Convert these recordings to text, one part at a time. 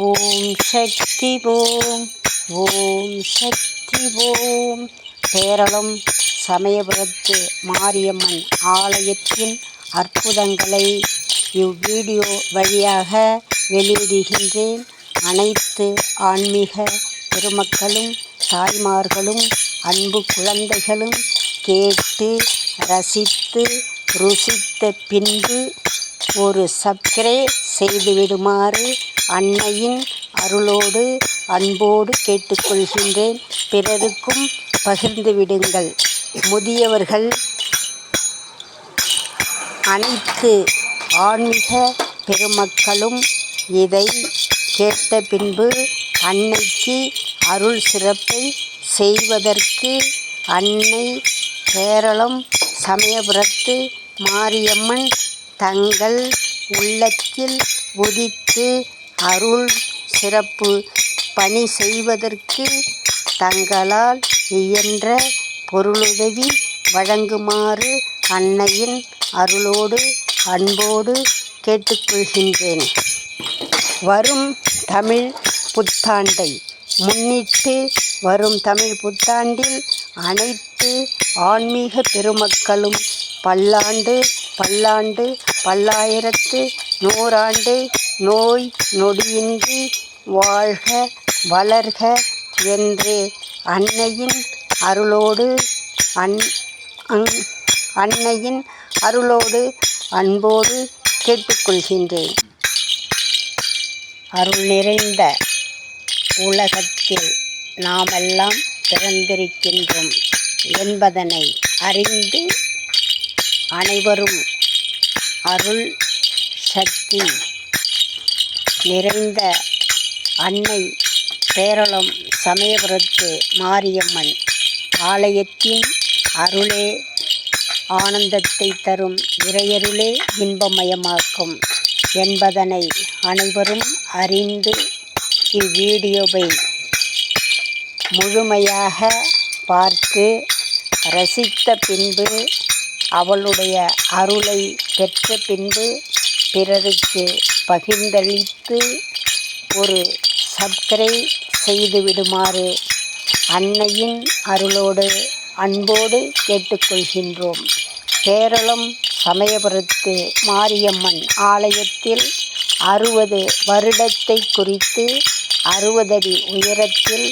ஓம் சக்தி ஓம். ஓம் சக்தி ஓம். பேரளம் சமயபுரத்து மாரியம்மன் ஆலயத்தின் அற்புதங்களை இவ்வீடியோ வழியாக வெளியிடுகின்றேன். அனைத்து ஆன்மீக பெருமக்களும் தாய்மார்களும் அன்பு குழந்தைகளும் கேட்டு ரசித்து ருசித்த பின்பு ஒரு சப்ஸ்கிரைப் செய்துவிடுமாறு அன்னையின் அருளோடு அன்போடு கேட்டுக்கொள்கின்றேன். பிறருக்கும் பகிர்ந்து விடுங்கள். முதியவர்கள் அனைத்து ஆன்மீக பெருமக்களும் இதை கேட்ட பின்பு அன்னைக்கு அருள் சிறப்பை செய்வதற்கு அன்னை பேரளம் சமயபுரத்து மாரியம்மன் தங்கள் உள்ளத்தில் உதித்து அருள் சிறப்பு பணி செய்வதற்கு தங்களால் இயன்ற பொருளுதவி வழங்குமாறு அன்னையின் அருளோடு அன்போடு கேட்டுக்கொள்கின்றேன். வரும் தமிழ் புத்தாண்டை முன்னிட்டு வரும் தமிழ் புத்தாண்டில் அனைத்து ஆன்மீக பெருமக்களும் பல்லாண்டு பல்லாண்டு பல்லாயிரத்து நூறாண்டு நோய் நொடியின்றி வாழ்க வளர்க என்று அன்னையின் அருளோடு அன்னையின் அருளோடு அன்போடு கேட்டுக்கொள்கின்றேன். அருள் நிறைந்த உலகத்தில் நாமெல்லாம் பிறந்திருக்கின்றோம் என்பதனை அறிந்து அனைவரும் அருள் சக்தி நிறைந்த அன்னை பேரளம் சமயபுரத்து மாரியம்மன் ஆலயத்தின் அருளே ஆனந்தத்தை தரும், இறையருளே இன்பமயமாக்கும் என்பதனை அனைவரும் அறிந்து இவ்வீடியோவை முழுமையாக பார்த்து ரசித்த பின்பு அவளுடைய அருளை பெற்ற பின்பு பிறருக்கு பகிர்ந்தளித்து ஒரு சப்ஸ்கிரைப் செய்துவிடுமாறு அன்னையின் அருளோடு அன்போடு கேட்டுக்கொள்கின்றோம். பேரளம் சமயபுரத்து மாரியம்மன் ஆலயத்தில் 60 வருடத்தை குறித்து 60 அடி உயரத்தில்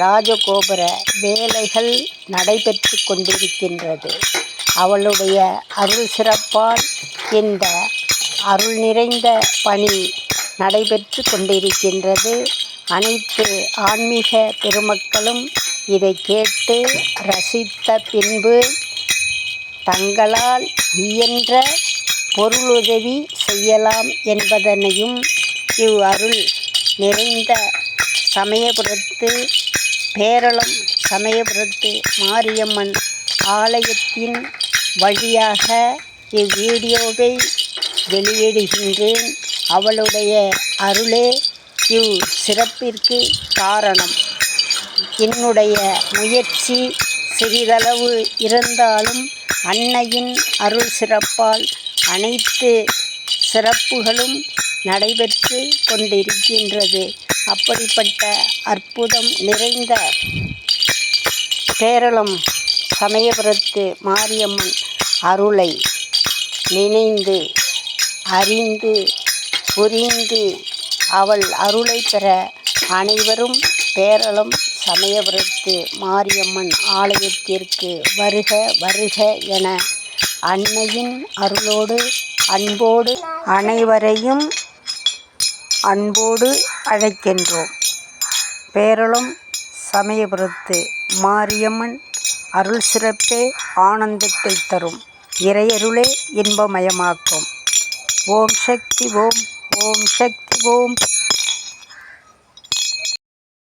ராஜகோபுர வேலைகள் நடைபெற்று கொண்டிருக்கின்றது. அவளுடைய அருள் சிறப்பால் இந்த அருள் நிறைந்த பணி நடைபெற்று கொண்டிருக்கின்றது. அனைத்து ஆன்மீக பெருமக்களும் இதை கேட்டு ரசித்த பின்பு தங்களால் இயன்ற பொருளுதவி செய்யலாம் என்பதனையும் இவ் அருள் நிறைந்த சமயபுரத்து பேரளம் சமயபுரத்து மாரியம்மன் ஆலயத்தின் வழியாக இவ்வீடியோவை வெளியிடுகின்றேன். அவளுடைய அருளே இவ் சிறப்பிற்கு காரணம். என்னுடைய முயற்சி சிறிதளவு இருந்தாலும் அன்னையின் அருள் சிறப்பால் அனைத்து சிறப்புகளும் நடைபெற்று கொண்டிருக்கின்றது. அப்படிப்பட்ட அற்புதம் நிறைந்த பேரளம் சமயபுரத்து மாரியம்மன் அருளை நினைந்து அறிந்து புரிந்து அவள் அருளை பெற அனைவரும் பேரளம் சமயபுரத்து மாரியம்மன் ஆலயத்திற்கு வருக வருக என அன்னையின் அருளோடு அன்போடு அனைவரையும் அன்போடு அழைக்கின்றோம். பேரளம் சமயபுரத்து மாரியம்மன் அருள் சிறப்பே ஆனந்தத்தை தரும், இறையருளே இன்பமயமாக்கும். ஓம் சக்தி ஓம். ஓம் சக்தி ஓம்.